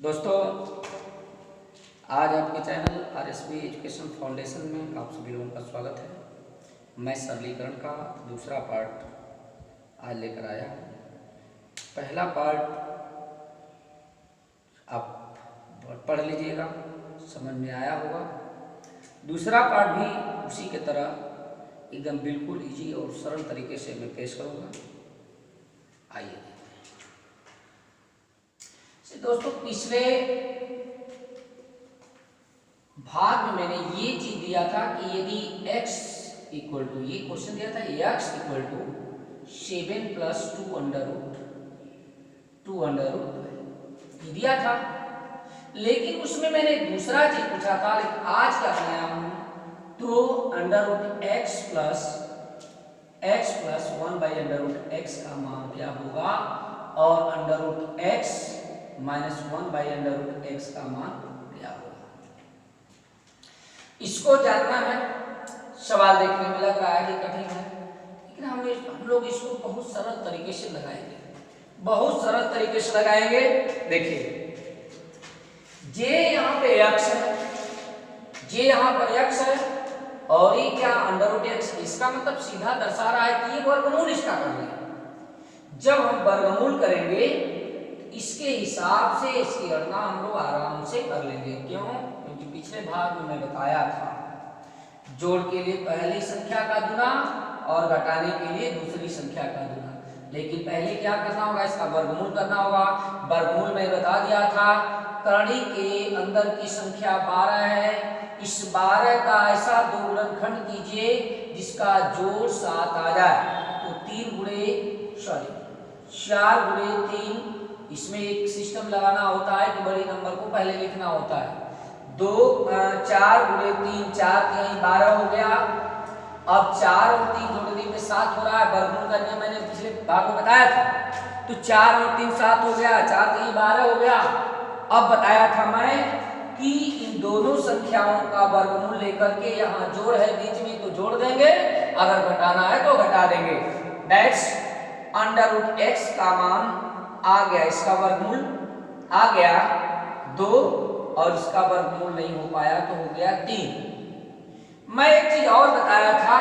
दोस्तों, आज आपके चैनल आरएसबी एजुकेशन फाउंडेशन में आप सभी लोगों का स्वागत है। मैं सरलीकरण का दूसरा पार्ट आज लेकर आया हूँ। पहला पार्ट आप पढ़ लीजिएगा, समझ में आया होगा। दूसरा पार्ट भी उसी के तरह एकदम बिल्कुल इजी और सरल तरीके से मैं पेश करूँगा। आइए दोस्तों, पिछले भाग में मैंने ये चीज दिया था कि यदि x इक्वल टू, ये क्वेश्चन दिया था x इक्वल टू 7 प्लस 2 दिया था, लेकिन उसमें मैंने दूसरा चीज पूछा था। लेकिन आज क्या बनाया हूं, तो √x प्लस 1/√x का मान क्या होगा और √x माइनस 1/√x का मान क्या होगा, इसको जानना है। सवाल देखने में लग रहा है कि कठिन है, लेकिन हम लोग इसको बहुत सरल तरीके से लगाएंगे, बहुत सरल तरीके से लगाएंगे। देखिए, जे यहाँ पे x है, जे यहाँ पर x है और ये क्या √x, इसका मतलब सीधा दर्शा रहा है कि ये वर्गमूल इसका कर लें। जब हम वर्गमूल करेंगे इसके हिसाब से इसकी गणना हम लोग आराम से कर लेंगे। क्यों? क्योंकि पिछले भाग में मैं बताया था, जोड़ के लिए पहली संख्या का गुना और घटाने के लिए दूसरी संख्या का गुना। लेकिन पहले क्या करना होगा, इसका वर्गमूल करना होगा। वर्गमूल में बता दिया था, कड़ी के अंदर की संख्या 12 है। इस 12 का ऐसा दो गुणनखंड कीजिए जिसका जोड़ 7 आ जाए। तो 4 गुणे 3, इसमें एक सिस्टम लगाना होता है कि बड़ी नंबर को पहले लिखना होता है। 4 गुणे 3, 4 3 12 हो गया। अब 4 और 3 जोड़ने में 7 हो रहा है, वर्गमूल का नियम मैंने पिछले भाग में बताया था। तो 4 और 3 7 हो गया, 4 3 12 हो गया। अब बताया था मैं कि इन दोनों संख्याओं का वर्गमूल लेकर के यहाँ जोड़ है बीच में तो जोड़ देंगे, अगर घटाना है तो घटा देंगे। दैट्स √x का मान आ गया, इसका वर्गमूल आ गया 2 और इसका वर्गमूल नहीं हो पाया तो हो गया 3। मैं एक चीज और बताया था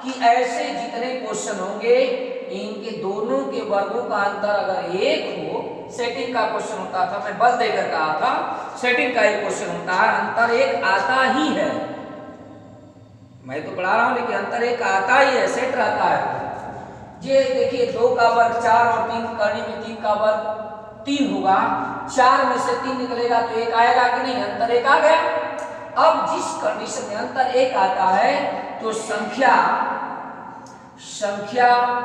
कि ऐसे जितने क्वेश्चन होंगे इनके दोनों के वर्गों का अंतर अगर 1 हो, सेटिंग का क्वेश्चन होता था, मैं बल देकर कहा था सेटिंग का एक क्वेश्चन होता है, अंतर 1 आता ही है। मैं तो पढ़ा रहा हूं लेकिन अंतर 1 आता ही है, सेट रहता है। ये देखिए, 2 का वर्ग 4 और 3 करने में 3 का वर्ग 3 होगा। 4 में से 3 निकलेगा तो 1 आएगा कि नहीं, अंतर 1 आ गया। अब जिस कंडीशन में अंतर 1 आता है तो संख्या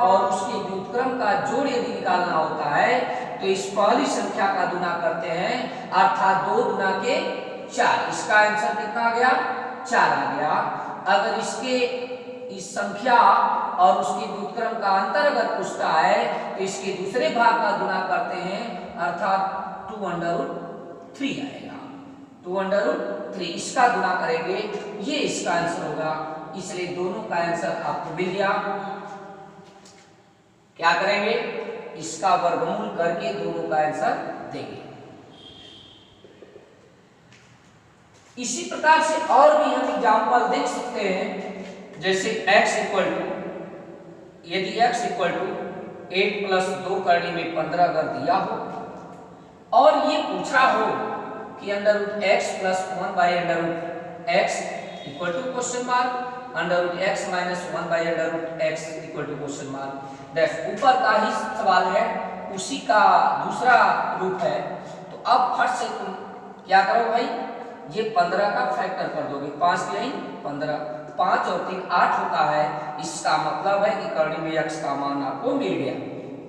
और उसके व्युत्क्रम का जोड़ यदि निकालना होता है तो इस पहली संख्या का गुना करते हैं, अर्थात 2 गुना के 4। इसका आंसर कितना आ गया, 4 आ गया। अगर इस संख्या और उसके व्युत्क्रम का अंतर अगर पूछता है तो इसके दूसरे भाग का गुना करते हैं, अर्थात 2√3 आएगा। 2√3 इसका गुना करेंगे, ये इसका आंसर होगा। इसलिए दोनों का आंसर आपको मिल गया। क्या करेंगे, इसका वर्गमूल करके दोनों का आंसर देंगे। इसी प्रकार से और भी हम एग्जाम्पल देख सकते हैं। जैसे यदि x इक्वल टू 8 प्लस 2 करने में 15 अगर दिया हो और ये पूछा हो कि √x plus 1/√x equal to question mark, √x minus 1/√x equal to question mark. देखो, ऊपर का ही सवाल है, उसी का दूसरा रूप है। तो अब फट से तुम क्या करो भाई, ये 15 का फैक्टर कर दोगे, 5 के 15, 5 और 3 8 होता है। इसका मतलब है कि करनी में x का मान आपको मिल गया,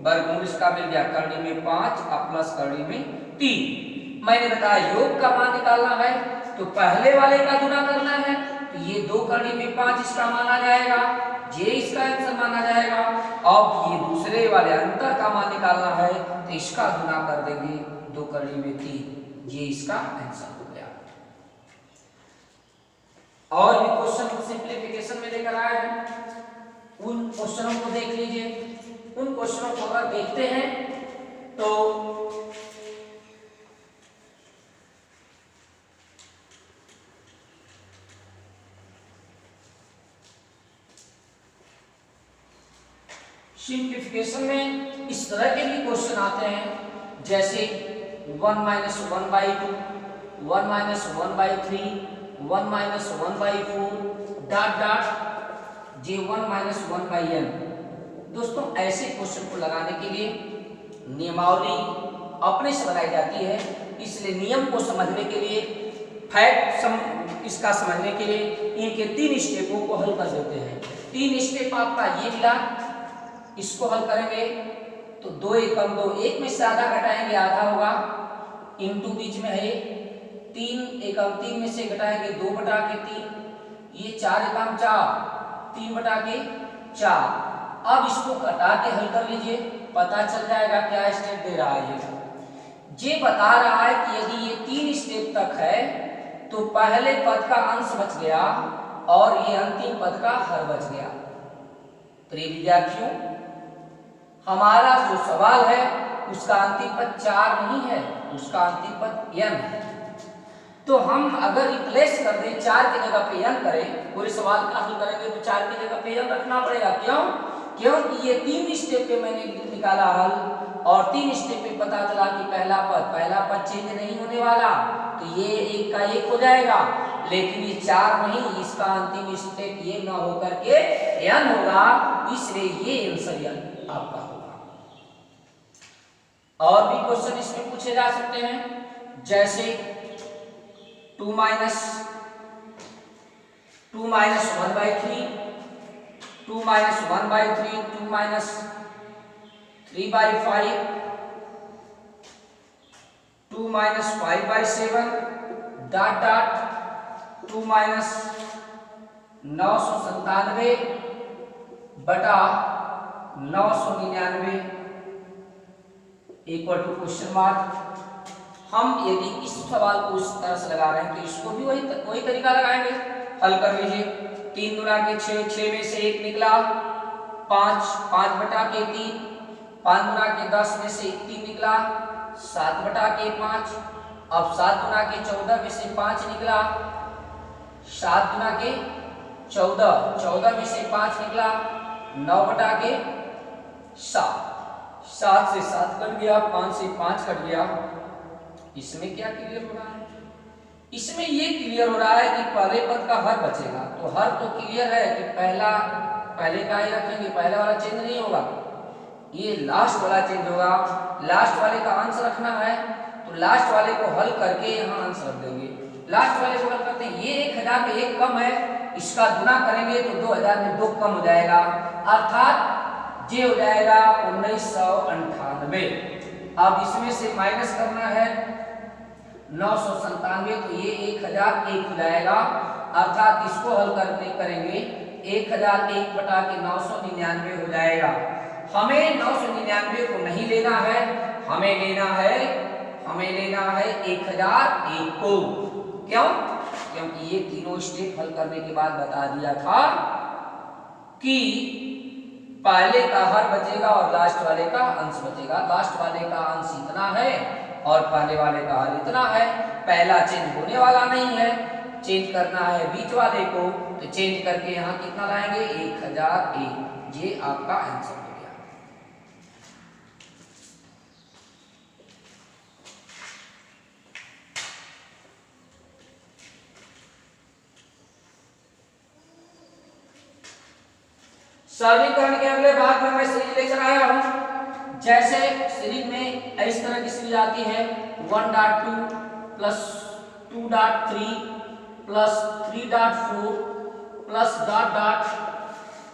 वर्गमूल इसका मिल गया। करनी में 5 और प्लस करनी में 3। मैंने बताया योग का मान निकालना है तो पहले वाले का गुना करना है, तो ये 2 करनी में 5 इसका मान आ जाएगा, जे इसका आंसर माना जाएगा। अब ये दूसरे वाले अंतर का मान निकालना है तो इसका गुना कर देंगे, 2 करनी में 3, ये इसका आंसर हो गया। और भी क्वेश्चन को सिंप्लीफिकेशन में लेकर आए हैं, उन क्वेश्चनों को देख लीजिए। उन क्वेश्चनों को अगर देखते हैं तो सिंप्लीफिकेशन में इस तरह के भी क्वेश्चन आते हैं, जैसे 1 minus 1/2, 1 minus 1/3, 1 minus 1/4 dot dot J 1 minus 1/n। दोस्तों ऐसे क्वेश्चन को लगाने के लिए नियमावली अपने से बनाई जाती है, इसलिए नियम को समझने के लिए, फैक्ट इसका समझने के लिए इनके 3 स्टेपों को हल कर देते हैं। 3 स्टेप आपका ये मिला, इसको हल करेंगे तो 2 एकम 2, 1 में से आधा घटाएंगे आधा होगा, इनटू बीच में है 3 एकम 3 में से घटाएंगे 2/3, ये 4 एकम 4, 3/4। अब इसको घटा के हल कर लीजिए, पता चल जाएगा क्या स्टेप दे रहा है। ये बता रहा है कि यदि ये 3 स्टेप तक है तो पहले पद का अंश बच गया और ये अंतिम पद का हर बच गया। प्रिय विद्यार्थियों, हमारा जो सवाल है उसका अंतिम पद 4 नहीं है, उसका अंतिम पद n है। तो हम अगर रिप्लेस कर दें, 4 की जगह पे n करें, पूरे सवाल का हल करेंगे तो 4 की जगह पे n रखना पड़ेगा। क्यों? क्योंकि ये 3 स्टेप पे मैंने निकाला हल और 3 स्टेप पे पता चला कि पहला पद चेंज नहीं होने वाला, तो ये 1 का 1 हो जाएगा। लेकिन ये 4 नहीं, इसका अंतिम स्टेप ये ना होकर के n होगा, इसलिए ये आंसर आपका होगा। और भी क्वेश्चन इसमें पूछे जा सकते हैं, जैसे 2 minus 1/3, 2 minus 1/3, 2 minus 3/5, 2 minus 5/7 dot dot 2 minus 997 बटा 999 इक्वल टू क्वेश्चन मार्क। हम यदि इस सवाल को उस तरह से लगा रहे हैं तो इसको भी वही तरीका लगाएंगे। हल कर लीजिए, 3 गुना के 6, 6 में से 1 निकला 5, 5/3, 5 गुना के 10 में से 3 निकला 7/5, अब 7 गुना के 14 में से 5 निकला 7 गुना के 14, 14 में से 5 निकला 9/7, 7 से 7 कट गया, 5 से 5 कट गया। इसमें क्या क्लियर हो रहा है? इसमें ये क्लियर हो रहा है कि पहले पद का हर बचेगा, तो हर तो क्लियर है कि पहले का ही रखेंगे, पहले वाला चेंज नहीं होगा, ये लास्ट वाला चेंज होगा। लास्ट वाले का अंश रखना है तो लास्ट वाले को हल करके यहाँ अंश रख देंगे। लास्ट वाले को हल करते हैं, ये 1000 में 1 कम है, इसका गुना करेंगे तो 2000 में 2 कम हो जाएगा, अर्थात ये हो जाएगा 1998। अब इसमें से माइनस करना है 997, तो ये 1001 हो जाएगा, अर्थात इसको हल करने करेंगे 1001/999 हो जाएगा। हमें 999 को नहीं लेना है, हमें लेना है 1001 को। क्यों? क्योंकि ये तीनों स्टेप हल करने के बाद बता दिया था कि पहले का हर बचेगा और लास्ट वाले का अंश बचेगा। लास्ट वाले का अंश इतना है और पहले वाले का हर इतना है। पहला चेंज होने वाला नहीं है, चेंज करना है बीच वाले को, तो चेंज करके यहाँ कितना लाएंगे 1001। ये आपका आंसर हो गया। सरलीकरण के अगले भाग में मैं सीरीज लेकर आया हूं। जैसे सीरीज में इस तरह की सीरीज आती है 1.2 plus 2.3 plus 3.4 plus dot dot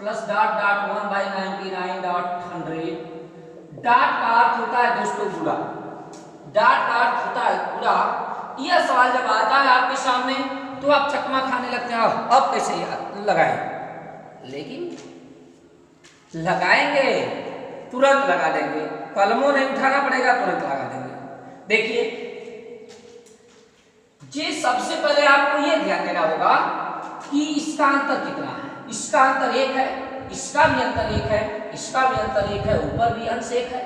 plus dot dot 1/99.100। Dot का अर्थ होता है दोस्तों पूरा, डॉट का अर्थ होता है पूरा। यह सवाल जब आता है आपके सामने तो आप चकमा खाने लगते हैं, अब कैसे लगाएं, लेकिन लगाएंगे तुरंत लगा देंगे, कलमों नहीं उठाना पड़ेगा, तुरंत लगा देंगे। देखिए, ये सबसे पहले आपको ये ध्यान देना होगा कि इसका अंतर कितना है। इसका अंतर 1 है, इसका भी अंतर 1 है, इसका भी अंतर 1 है, ऊपर भी अंश 1 है।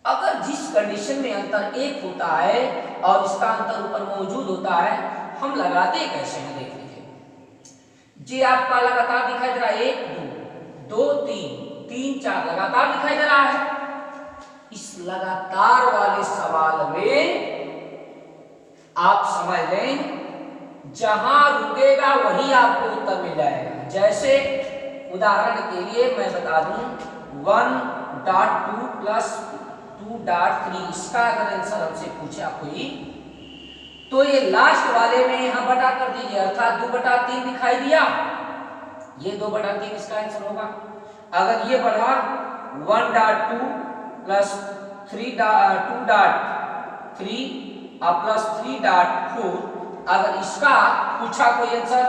अगर जिस कंडीशन में अंतर 1 होता है और इसका अंतर ऊपर मौजूद होता है, हम लगाते कैसे हैं देख लीजिए। जी आपका लगातार दिखाई दे रहा है 1 2 2 3 3 4 लगातार दिखाई दे रहा है। इस लगातार वाले सवाल में आप समझ लें जहां रुकेगा वहीं आपको उत्तर मिल जाएगा। जैसे उदाहरण के लिए मैं बता दूं 1.2 प्लस 2.3 इसका अगर आंसर हमसे पूछे कोई तो ये लास्ट वाले में यहां बटा कर दीजिए, अर्थात 2/3 दिखाई दिया, ये 2/3 इसका आंसर होगा। अगर ये बढ़ा 1.2 प्लस 2.3 प्लस 3.4 अगर इसका पूछा कोई आंसर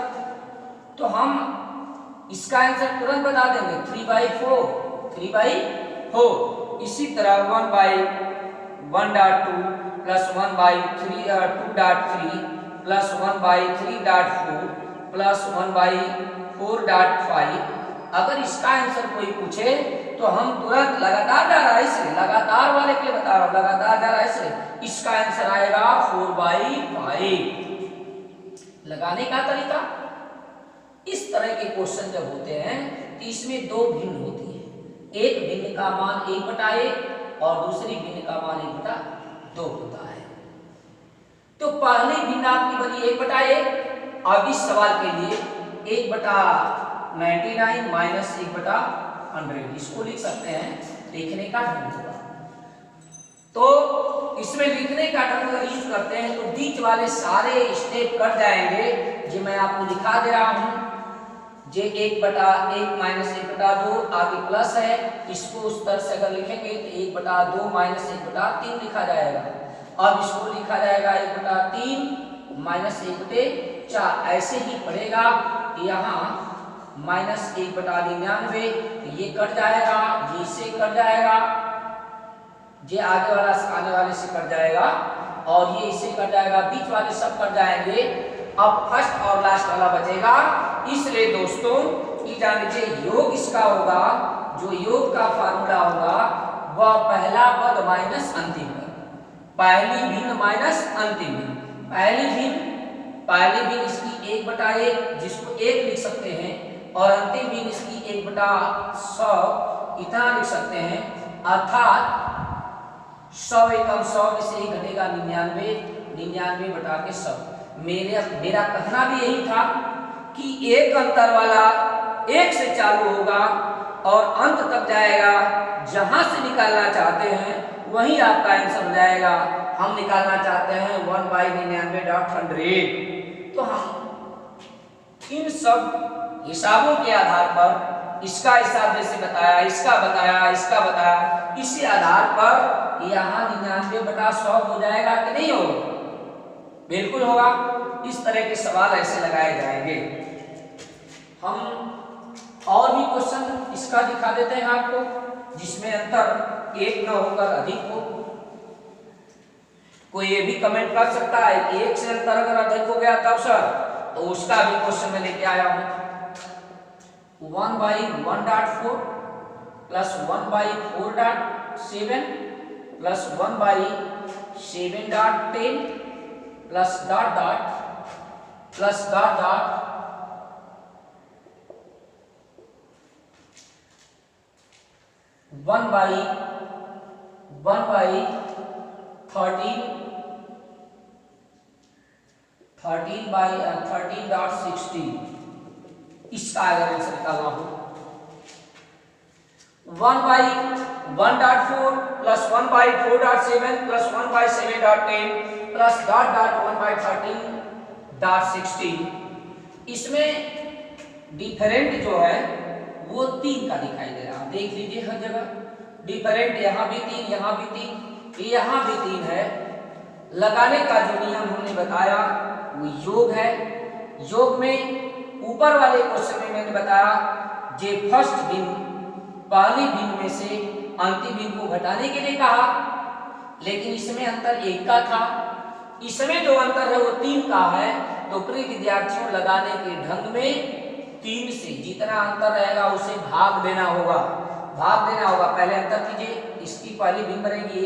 तो हम इसका आंसर तुरंत बता देंगे 3/4। इसी तरह 1/1.2 प्लस 1/2.3 प्लस 1/3.4 प्लस 1/4.5 अगर इसका आंसर कोई पूछे तो हम तुरंत लगातार जा रहा है इसलिए लगातार वाले के लिए बता रहा हूं, लगातार जा रहा है इसलिए इसका आंसर आएगा 4/5। लगाने का तरीका इस तरह के क्वेश्चन जब होते हैं तो इसमें दो भिन्न होती है, एक भिन्न का मान 1/1 और दूसरी भिन्न का मान 1/2 होता है। तो पहली भिन्न आपकी बनी 1/1। अब इस सवाल के लिए 1/99 माइनस 1/100 इसको लिख सकते हैं, लिखने का ढंग होगा। तो इसमें लिखने का ढंग अगर यूज करते हैं तो बीच वाले सारे स्टेप कट जाएंगे, जो मैं आपको दिखा दे रहा हूं। जे 1/1 माइनस 1/2 आगे प्लस है, इसको उस तरह से अगर लिखेंगे तो 1/2 माइनस 1/3 लिखा जाएगा। अब इसको लिखा जाएगा 1/3 माइनस 1/4 ऐसे ही पड़ेगा। यहाँ माइनस 1/99 ये कट जाएगा, ये से कट जाएगा, ये आगे वाला आने वाले से कट जाएगा और ये इससे कट जाएगा, बीच वाले सब कट जाएंगे। अब फर्स्ट और लास्ट वाला बचेगा। इसलिए दोस्तों ये जान लीजिए योग इसका होगा, जो योग का फार्मूला होगा वह पहला पद माइनस अंतिम पद, पहली भिन्न माइनस अंतिम भिन्न। पहली भिन्न इसकी 1/1 जिसको 1 लिख सकते हैं और अंतिम भिन्न इसकी 1/100 इतना लिख सकते हैं, अर्थात 100 एकम 100 में से ही घटेगा 99/100। मेरा कहना भी यही था कि एक अंतर वाला 1 से चालू होगा और अंत तक जाएगा, जहां से निकालना चाहते हैं वहीं आपका आंसर हो जाएगा। हम निकालना चाहते हैं 1/99.100 तो हम इन सब हिसाबों के आधार पर इसका हिसाब जैसे बताया, इसका बताया, इसी आधार पर यहाँ 99/100 हो जाएगा कि नहीं होगा? बिल्कुल होगा। इस तरह के सवाल ऐसे लगाए जाएंगे। हम और भी क्वेश्चन इसका दिखा देते हैं आपको, जिसमें अंतर 1 न होकर अधिक हो। कोई ये भी कमेंट कर सकता है कि 1 से अंतर अगर अधिक हो गया तब सर, तो उसका भी क्वेश्चन में लेके आया हूं। 1/1.4 plus 1/4.7 plus 1/7.10 plus dot dot plus dot dot 13/13.16 इसका अगर आंसर निकालना हो 1/1.4 plus 1/4.7 plus 1/7.10 plus dot dot 1/13.16 इसमें डिफरेंट जो है वो 3 का दिखाई दे रहा है। देख लीजिए हर जगह डिफरेंट, यहाँ भी 3, यहाँ भी 3, यहाँ भी 3 है। लगाने का जो नियम हमने बताया वो योग है। योग में ऊपर वाले क्वेश्चन में मैंने बताया जे फर्स्ट भिन्न पहली भिन्न में से अंतिम भिन्न को घटाने के लिए कहा, लेकिन इसमें अंतर 1 का था। इसमें जो अंतर है वो 3 का है। तो प्रिय विद्यार्थियों लगाने के ढंग में 3 से जितना अंतर रहेगा उसे भाग देना होगा। पहले अंतर कीजिए, इसकी पहली भिन्न बनेगी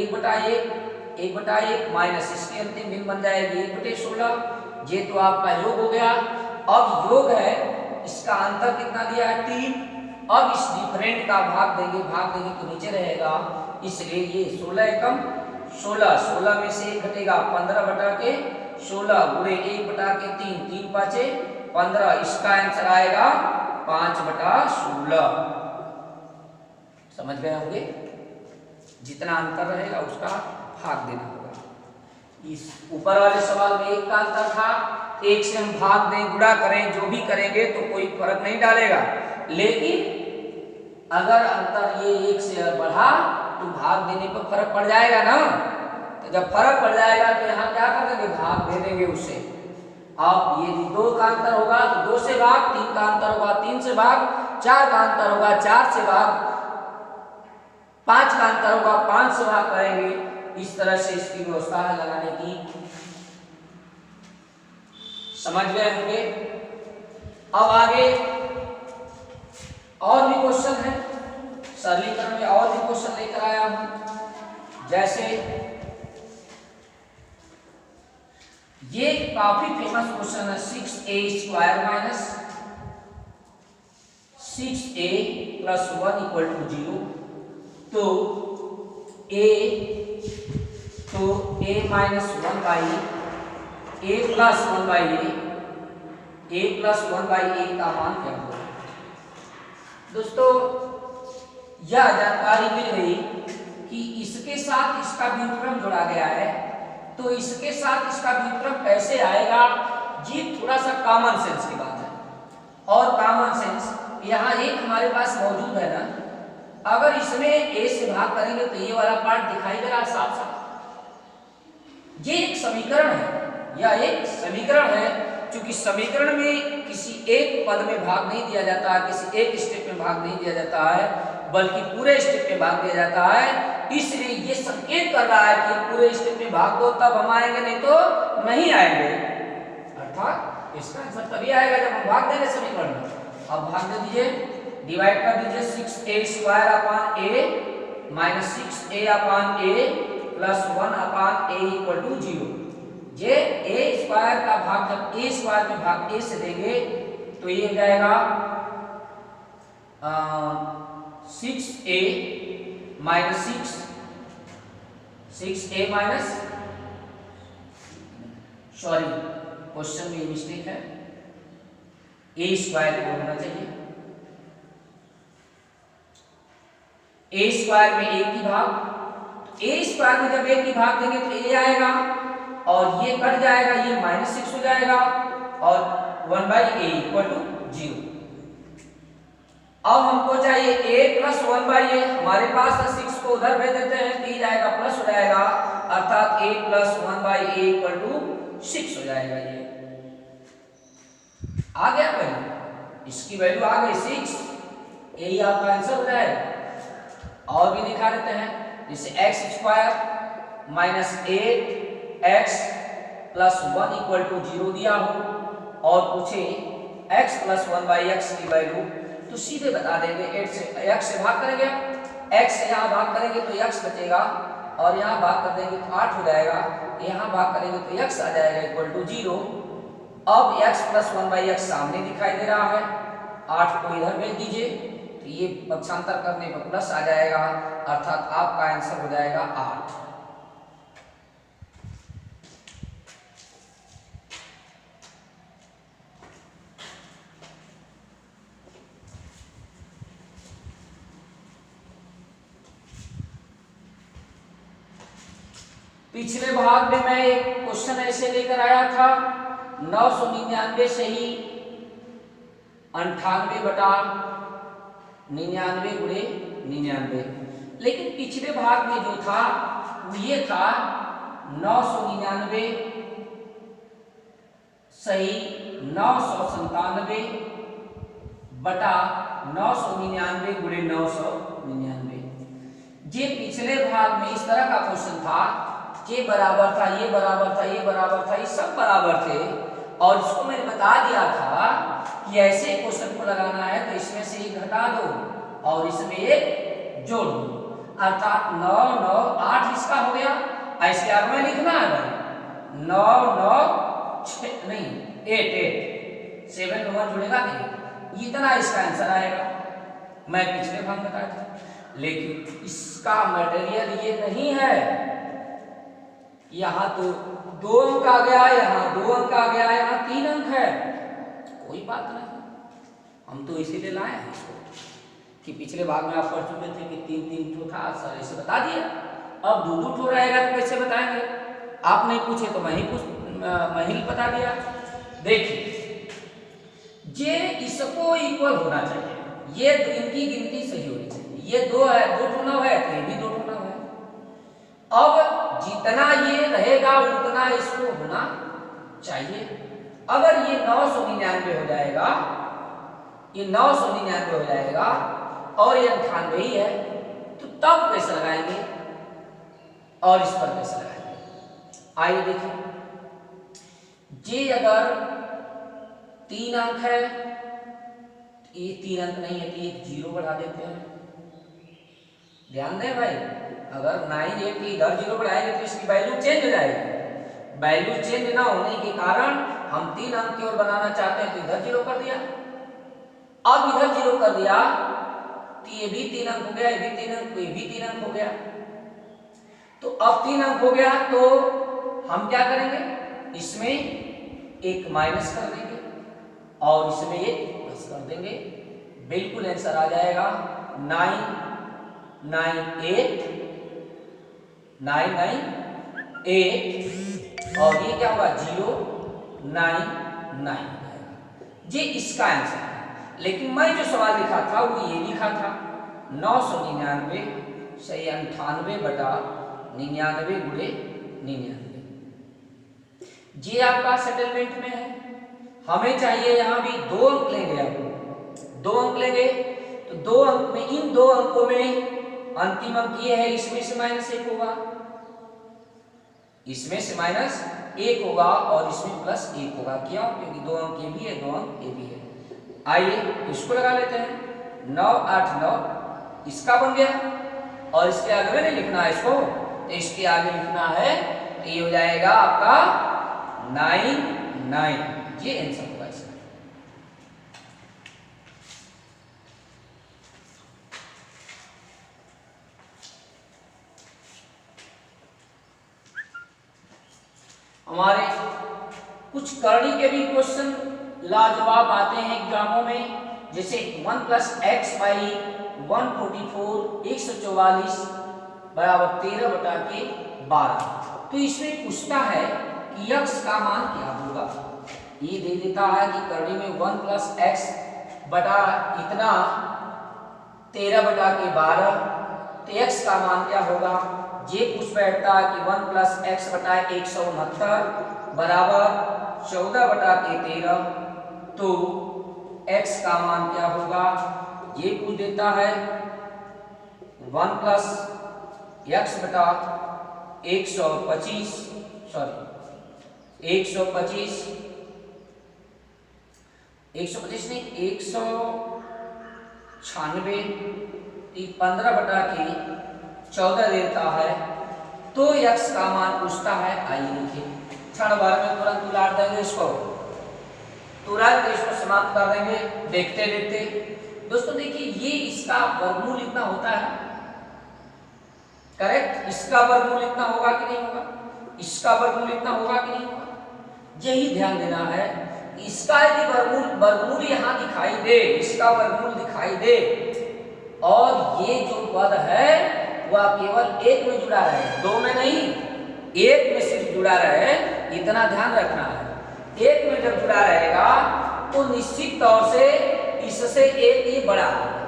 1/1 माइनस इसकी अंतिम भिन्न बन जाएगी 1/16। ये तो आपका योग हो गया। अब योग है, इसका अंतर कितना दिया है 3 अब इस डिफरेंट का भाग देंगे तो नीचे रहेगा, इसलिए ये 16 एकम 16, 16 में से 1 घटेगा 15 बटा के 16 गुणे 1 बटा के 3, 3 पाँचे 15, इसका आंसर आएगा 5 बटा 16। समझ गए होंगे, जितना अंतर रहेगा उसका भाग देना होगा। इस ऊपर वाले सवाल में 1 का अंतर था, 1 से हम भाग दें गुणा करें जो भी करेंगे तो कोई फर्क नहीं डालेगा, लेकिन अगर अंतर ये 1 से बढ़ा तो भाग देने पर फर्क पड़ जाएगा ना, तो जब फर्क पड़ जाएगा तो यहाँ क्या कर देंगे, भाग दे देंगे उससे। अब ये 2 का अंतर होगा तो 2 से भाग, 3 का अंतर होगा 3 से भाग, 4 का अंतर होगा 4 से भाग, 5 का अंतर होगा 5 से भाग करेंगे। इस तरह से इसकी व्यवस्था है लगाने की। समझ गए होंगे। अब आगे और भी क्वेश्चन है, सरलीकरण में और भी क्वेश्चन लेकर आया हूं। जैसे ये काफी फेमस क्वेश्चन है, 6a² minus 6a plus 1 equal to 0। तो a minus 1 by a plus 1 by a plus 1 by a का मान क्या होगा। दोस्तों यह जानकारी मिल गई कि इसके साथ इसका व्युत्क्रम जोड़ा गया है, तो इसके साथ इसका व्युत्क्रम कैसे आएगा, ये थोड़ा सा कॉमन सेंस की बात है। और कॉमन सेंस यहाँ एक हमारे पास मौजूद है ना, अगर इसमें a से भाग करेंगे तो ये वाला पार्ट दिखाई दे रहा है साफ साफ। ये एक समीकरण है, यह एक समीकरण है, क्योंकि समीकरण में किसी एक पद में भाग नहीं दिया जाता है, किसी एक स्टेप में भाग नहीं दिया जाता है, बल्कि पूरे स्टेप में भाग दिया जाता है। इसलिए ये संकेत कर रहा है कि पूरे स्टेप में भाग दो तब हम आएंगे, नहीं तो नहीं आएंगे। अर्थात इसका आंसर तभी आएगा जब हम भाग देंगे समीकरण में। अब भाग दे दीजिए, डिवाइड कर दीजिए, 6a² upon a minus 6a upon a plus 1 upon a equal to 0। ये a² का भाग जब a² में भाग a से देंगे तो ये हो जाएगा 6a minus 6a minus, sorry question में मिस्टेक है, a² को होना चाहिए, a² में a की भाग, a² में जब a की भाग देंगे तो a आएगा और ये कट जाएगा, ये -6 हो जाएगा और 1 बाई a इक्वल टू 0। अब हमको चाहिए a प्लस 1 बाई a, हमारे पास 6 को उधर भेज देते हैं, 3 जाएगा प्लस हो जाएगा, अर्थात a plus 1 by a equal to 6 हो जाएगा। ये आ गया वैल्यू, इसकी वैल्यू आ गई 6, यही आपका आंसर हो जाएगा। और भी दिखा देते हैं, जैसे x² minus 8x plus 1 equal to 0 दिया हो और पूछे x प्लस 1 बाई x की वैल्यू, तो सीधे बता देंगे, 8 से x से भाग करेंगे, x से यहाँ भाग करेंगे तो x बचेगा और यहाँ भाग कर देंगे तो 8 हो जाएगा, यहाँ भाग करेंगे तो x आ जाएगा इक्वल टू 0। अब x प्लस 1 बाई x सामने दिखाई दे रहा है, 8 को इधर भेज दीजिए तो ये पक्षांतर करने पर प्लस आ जाएगा, अर्थात आपका आंसर हो जाएगा 8। पिछले भाग में मैं एक क्वेश्चन ऐसे लेकर आया था, 999 से ही 98 बटा 99 गुणे 99, लेकिन पिछले भाग में जो था वो ये था 999 सही 997 बटा 999 गुणे 999। ये पिछले भाग में इस तरह का क्वेश्चन था, ये बराबर था, ये बराबर था, ये बराबर था, ये सब बराबर थे, और इसको मैंने बता दिया था कि ऐसे क्वेश्चन को लगाना है तो इसमें से एक घटा दो और इसमें एक जोड़ दो, अर्थात 9 9 8 इसका हो गया, इसके आगे में लिखना है भाई 9 9 6 नहीं 8 8 7 1 जुड़ेगा नहीं, इतना इसका आंसर आएगा। मैं पिछले भाग बता दिया। लेकिन इसका मटेरियल ये नहीं है। यहाँ तो 2 अंक आ गया, यहाँ 2 अंक आ गया, यहाँ 3 अंक है, कोई बात नहीं, हम तो इसीलिए लाए हैं इसको कि पिछले भाग में आप पढ़ चुके थे कि 3-3 ठो था, सर ऐसे बता दिया। अब 2-2 ठो रहेगा तो कैसे बताएंगे? आप नहीं पूछे तो मैं ही बता दिया। देखिए ये इसको इक्वल होना चाहिए, ये इनकी गिनती सही होनी चाहिए। ये 2 है, 2 ठो 9 है तो ये भी 2 ठो 9 है। अब जितना ये रहेगा उतना इसको होना चाहिए। अगर ये 999 हो जाएगा, ये 999 हो जाएगा और ये 98 ही है, तो तब कैसे लगाएंगे और इस पर कैसे लगाएंगे? आइए देखिए, ये अगर 3 अंक है, ये 3 अंक नहीं है तो एक 0 बढ़ा देते हैं। ध्यान दें भाई, अगर 9 8 इधर 0 बढ़ाएंगे तो इसकी वैल्यू चेंज हो जाएगी। वैल्यू चेंज ना होने के कारण हम 3 अंक की ओर बनाना चाहते हैं तो इधर 0 कर दिया। अब इधर 0 कर दिया तो ये भी 3 अंक हो गया, ये भी 3 अंक, ये भी 3 अंक हो गया। तो अब 3 अंक हो गया तो हम क्या करेंगे, इसमें एक माइनस कर देंगे और इसमें एक प्लस कर देंगे। बिल्कुल आंसर आ जाएगा 998 और ये क्या होगा 099। ये इसका आंसर है। लेकिन मैं जो सवाल लिखा था वो ये लिखा था 999 सही 98/99 गुणे 99। ये आपका सेटलमेंट में है। हमें चाहिए यहाँ भी 2 अंक लेंगे, आप 2 अंक लेंगे तो 2 अंक में, इन 2 अंकों में अंतिम अंक ये है, इसमें से -1 होगा, इसमें से -1 होगा और इसमें +1 होगा। क्यों? क्योंकि 2 अंक ये भी है, 2 अंक ये भी है। आइए इसको लगा लेते हैं। 9 8 9 इसका बन गया और इसके आगे में नहीं लिखना है इसको, तो इसके आगे लिखना है तो ये हो जाएगा आपका 99। ये आंसर होगा इसका। हमारे कुछ करनी के भी क्वेश्चन लाजवाब आते हैं एग्जामों में, जैसे 1 + x / 144 144 बराबर 13/12। तो इसमें पूछता है कि x का मान क्या होगा। ये दे देता है कि करनी में 1 + x बटा इतना 13/12, तो x का मान क्या होगा। ये पूछ बैठता है कि 1 + x बटा 169 बराबर 14/13, तो x का मान क्या होगा। ये पूछ देता है 1 + x बटा 125 नहीं 196 15/14 देता है, तो x का मान पूछता है। आइए देखिए, क्षण भर में तुरंत उलाट देंगे इसको, तुरंत इसको समाप्त कर देंगे देखते देखते। दोस्तों देखिए, ये इसका वर्गमूल इतना होता है, करेक्ट। इसका वर्गमूल इतना होगा कि नहीं होगा, इसका वर्गमूल इतना होगा कि नहीं होगा, यही ध्यान देना है। इसका यदि वर्गमूल यहाँ दिखाई दे, इसका वर्गमूल दिखाई दे और ये जो पद है वह केवल 1 में जुड़ा रहे, 2 में नहीं, 1 में सिर्फ जुड़ा रहे, इतना ध्यान रखना है। 1 में जब जुड़ा रहेगा तो निश्चित तौर से इससे 1 ही बड़ा होगा।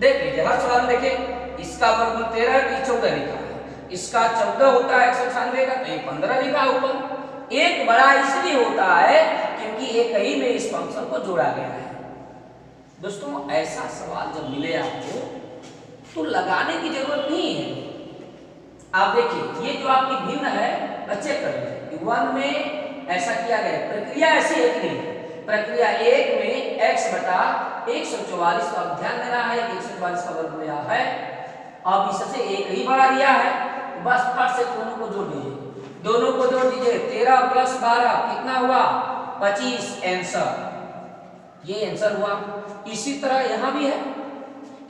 देख लीजिए हर सवाल में देखिए, इसका वर्गमूल 13 है, 14 लिखा है, इसका 14 होता है 196 का, तो ये 15 लिखा है ऊपर। 1 बड़ा इसलिए होता है क्योंकि एक ही में इस फंक्शन को जोड़ा गया है। दोस्तों ऐसा सवाल जब मिले आपको तो लगाने की जरूरत नहीं है। आप देखिए, ये जो आपकी भिन्न है चेक कर लीजिए, 1 में ऐसा किया गया, प्रक्रिया ऐसी है कि नहीं। प्रक्रिया 1 में x बटा 144 का ध्यान देना है, 144 का वर्ग लिया है। अब इससे 1 ही बढ़ा दिया है, बस फट से दोनों को जोड़ दीजिए, दोनों को जोड़ दीजिए। 13 + 12 कितना हुआ 25 आंसर। ये आंसर हुआ। इसी तरह यहाँ भी है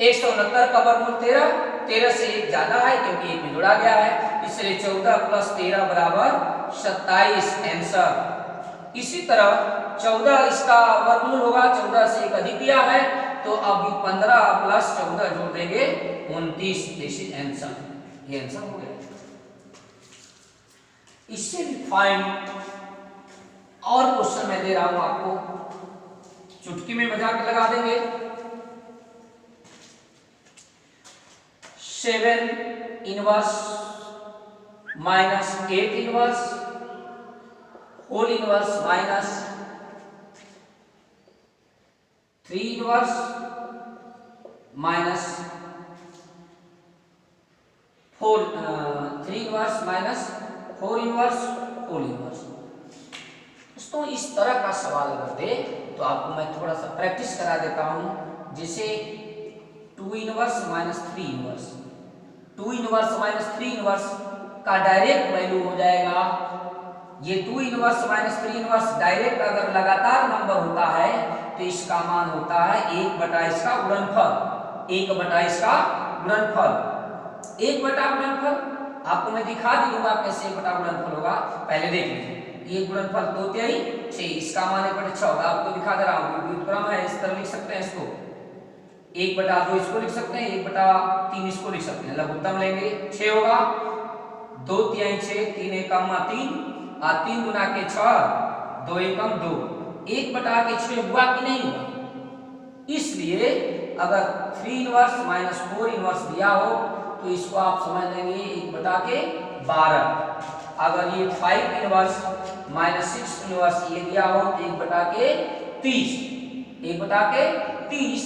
169 का वर्गमूल 13, 13 से 1 ज्यादा है क्योंकि 1 में जोड़ा गया है, इसलिए 14 + 13 बराबर 27 आंसर। इसी तरह 14 इसका वर्गमूल होगा, 14 से 1 अधिक दिया है तो अभी 15 + 14 जोड़ देंगे 29, दिस इज आंसर। ये आंसर हो गया। इससे भी फाइन और क्वेश्चन मैं दे रहा हूं आपको, चुटकी में बजा के लगा देंगे। 7 inverse - 8 inverse whole inverse -3 inverse -3 inverse -4 inverse whole inverse. दोस्तों इस तरह का सवाल अगर दे तो आपको मैं थोड़ा सा प्रैक्टिस करा देता हूं। जैसे 2 इनवर्स -3 इनवर्स, 2 इनवर्स -3 इनवर्स का डायरेक्ट वैल्यू हो जाएगा, ये 2 इनवर्स -3 इनवर्स डायरेक्ट अगर लगातार नंबर होता है तो इसका मान होता है 1 बटा इसका गुणनफल, 1 बटा इसका गुणनफल। 1 बटा गुणनफल आपको मैं दिखा भी दूंगा कैसे 1 बटा गुणनफल होगा, पहले देख लीजिए। ये गुणनफल 2 तिहाई 6, इसका मान 1 बटा 6 आपको दिखा दे रहा हूं, व्युत्क्रम है, इस तरह लिख सकते हैं इसको। 1 बटा 2 इसको लिख सकते हैं, 1 बटा 3 इसको लिख सकते हैं, लघुत्तम लेंगे 6 होगा, 2 तिहाई 6, 3 एकम 3 और 3 गुना के 6, 2 एकम 2, 1 बटा के 6 हुआ कि नहीं हुआ। इसलिए अगर 3 इनवर्स -4 इनवर्स दिया हो तो इसको आप समझ लेंगे 1 बटा के 12। अगर ये 5 इनवर्स -6 इनवर्स ये दिया हो तो 1 बटा के 30, 1 बटा के 30।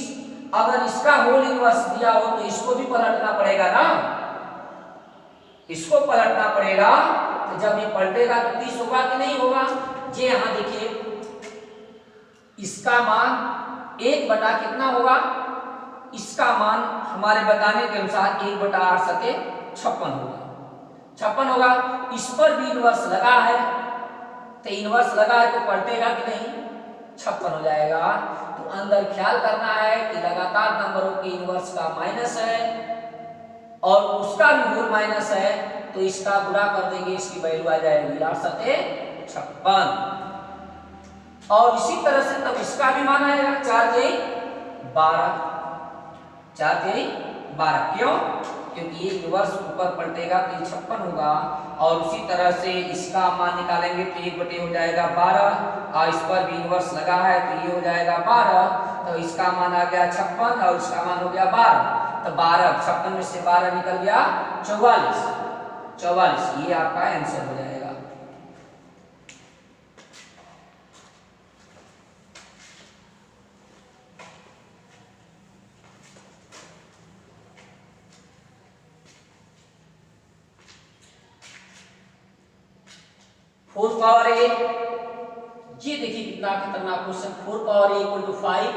अगर इसका होल इनवर्स दिया हो तो इसको भी पलटना पड़ेगा ना, इसको पलटना पड़ेगा। तो जब ये पलटेगा तो 30 होगा कि नहीं होगा। ये यहां देखिए इसका मान 1 बटा कितना होगा, इसका मान हमारे बताने के अनुसार 1 बटा 8 सके 56 होगा, 56 होगा। इस पर भी इनवर्स लगा है तो इनवर्स लगा है तो पलटेगा कि नहीं, 56 हो जाएगा। तो अंदर ख्याल करना है कि लगातार नंबरों के इनवर्स का माइनस है और उसका भी होल माइनस है, तो इसका गुणा कर देंगे, इसकी वैल्यू आ जाएगी 8 सके 56। और इसी तरह से तब इसका भी मान आएगा 4 तिहाई 12, 4 तिहाई 12। क्यों? क्योंकि ये इनवर्स ऊपर पलटेगा तो ये 56 होगा। और उसी तरह से इसका मान निकालेंगे तो 1 बटे हो जाएगा 12 और इस पर भी इनवर्स लगा है तो ये हो जाएगा 12, तो इसका मान आ गया 56 और इसका मान हो गया 12। तो 12 56 में से 12 निकल गया 44, 44 ये आपका आंसर हो जाएगा। फोर पावर ए, ये देखिए कितना खतरनाक question. 4 power A equal to 5,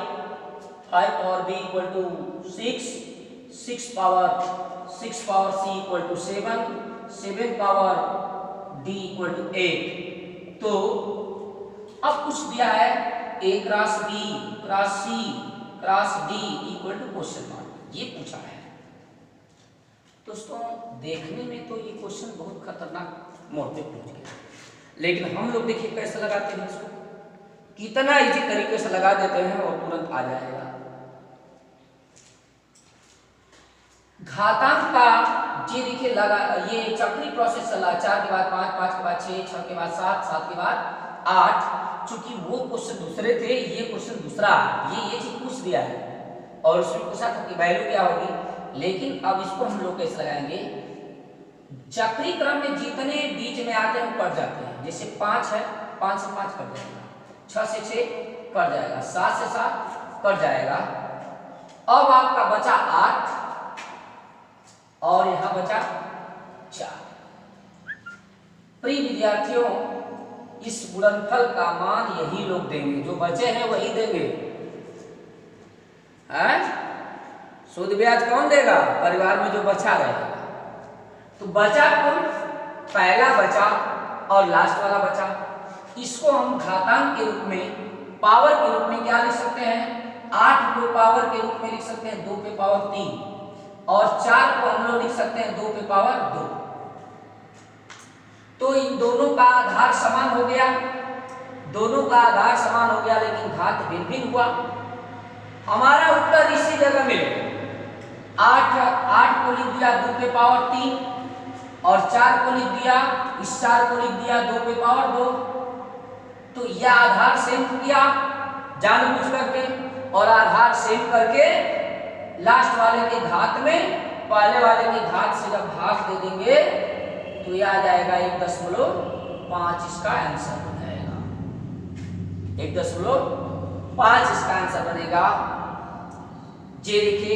5 power B equal to 6, 6 power C equal to 7, 7 power D equal to 8। तो अब कुछ दिया है A cross B cross C cross D equal to question mark, ये पूछा है। दोस्तों देखने में तो ये क्वेश्चन बहुत खतरनाक मोड़ पे पहुंच गया, लेकिन हम लोग देखिए कैसे लगाते हैं इसको, कितना इजी तरीके से लगा देते हैं और तुरंत आ जाएगा। घातांक का ये देखिए लगा, ये चक्री प्रोसेस चला, 4 के बाद 5, 5 के बाद 6, 6 के बाद 7, 7 के बाद 8। चूंकि वो क्वेश्चन दूसरे थे, ये क्वेश्चन दूसरा, ये चीज पूछ दिया है और उसमें पूछा था कि वैल्यू क्या होगी। लेकिन अब इसको हम लोग कैसे लगाएंगे, चक्री क्रम में जितने बीच में आते हैं वो कट जाते हैं। जैसे 5 है, 5 से 5 कट जाएगा, 6 से 6 कट जाएगा, 7 से 7 कट जाएगा। अब आपका बचा 8 और यहां बचा 4। प्रिय विद्यार्थियों इस गुणनफल का मान यही लोग देंगे, जो बचे हैं वही देंगे। सूद ब्याज कौन देगा, परिवार में जो बचा रहेगा। तो बचा कौन, पहला बचा और लास्ट वाला बचा, इसको हम घातांक के रूप में पावर के रूप में क्या लिख सकते हैं, 8 को पावर के रूप में लिख सकते हैं 2 पे पावर 3, और 4 को हम लोग लिख सकते हैं 2 पे पावर 2। तो इन दोनों का आधार समान हो गया, दोनों का आधार समान हो गया, लेकिन घात भिन्न भिन्न हुआ। हमारा उत्तर इसी जगह मिलेगा। 8 को लिख दिया 2 पे पावर 3, और 4 को लिख दिया, इस 4 को लिख दिया 2 पे पावर 2। तो यह आधार सेम किया जानबूझ करके, और आधार सेम करके लास्ट वाले के घात में पहले वाले के घात से जब भाग दे देंगे तो यह आ जाएगा 1.5, इसका आंसर हो जाएगा 1.5 इसका आंसर बनेगा। ये देखिए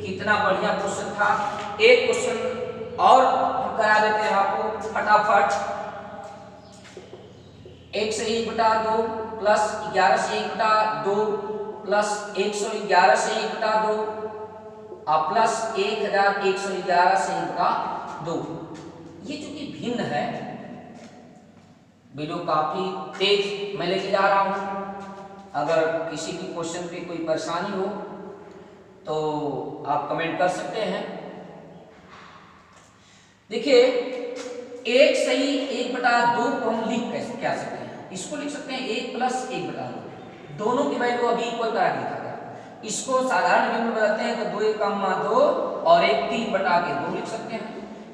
कितना बढ़िया क्वेश्चन था। एक क्वेश्चन और हम करा देते हैं आपको फटाफट। 1 से 1/2 प्लस 11 से 1/2 प्लस 111 से 1/2 और प्लस 1111 से 1/2। ये चूंकि भिन्न है, वीडियो काफी तेज मैं लेके जा रहा हूं। अगर किसी भी क्वेश्चन पे कोई परेशानी हो तो आप कमेंट कर सकते हैं। देखिए 1 सही 1/2 को हम लिख क्या सकते हैं, इसको लिख सकते हैं 1 + 1/2। दोनों की वैल्यू अभी इक्वल करा के लिखा गया। इसको साधारण विधि में बताते हैं तो 2 × 1 2 और 1 3/2 लिख सकते हैं।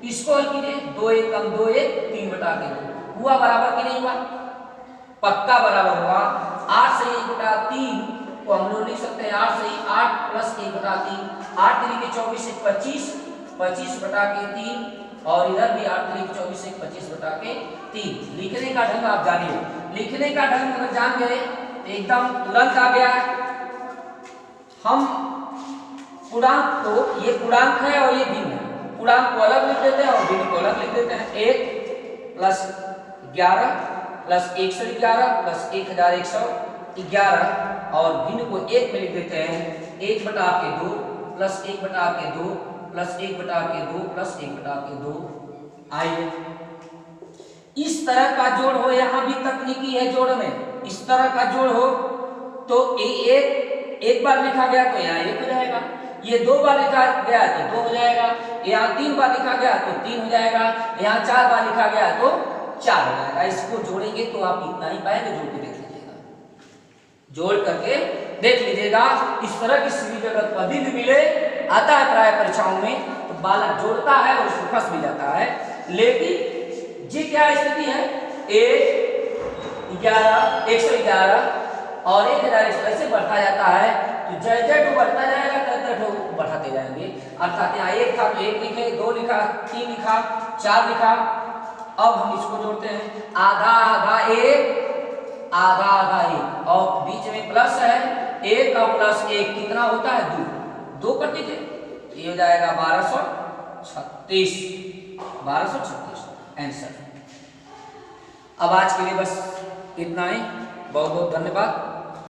इसको हल कीजिए 2 × 1 2 1 3/2 हुआ बराबर कि नहीं हुआ, पक्का बराबर हुआ। 8 से 1/3 को हम लोग लिख सकते हैं 8 से 8 + 1/3, 8 3 के 24 1 25 25/3, और इधर भी 8 3 के 24 1 25/3। लिखने का ढंग आप जानिए, लिखने का ढंग अगर जान गए एकदम तुरंत आ गया। हम पूर्णांक को, ये पूर्णांक है और ये भिन्न है, पूर्णांक को अलग लिख देते हैं और भिन्न को अलग लिख देते हैं। 1 + 11 + 111 + 1111, और भिन्न को 1 में लिख देते हैं 1/2 + 1/2 + 1/2 + 1/2। आइए इस तरह का जोड़ हो, यहां भी तकनीकी है जोड़ में। इस तरह का जोड़ हो तो एक बार लिखा गया तो यहाँ 1 हो जाएगा, ये 2 बार लिखा गया तो 2 हो जाएगा, यहाँ 3 बार लिखा गया तो 3 हो जाएगा, यहाँ 4 बार लिखा गया तो 4 हो जाएगा। इसको जोड़ेंगे तो आप इतना ही पाएंगे। जोड़ के देख लीजिएगा, जोड़ करके देख लीजिएगा। इस तरह की सीरीज अगर कभी भी मिले, आता है प्राय परीक्षाओं में, तो बालक जोड़ता है और उसको फंस भी जाता है। लेकिन जी क्या स्थिति है, 111 और 1100 ऐसे बढ़ता जाता है। तो जैसे बढ़ता जाएगा तैसे बढ़ाते जाएंगे। अर्थात यहाँ 1 था तो 1 लिखे, 2 लिखा, 3 लिखा, 4 लिखा। अब हम इसको जोड़ते हैं, आधा आधा 1 आधा आधा 1, और बीच में प्लस है, 1 का प्लस 1 कितना होता है 2 कर दीजिए, ये हो जाएगा 1236 आंसर। अब आज के लिए बस इतना ही, बहुत बहुत धन्यवाद।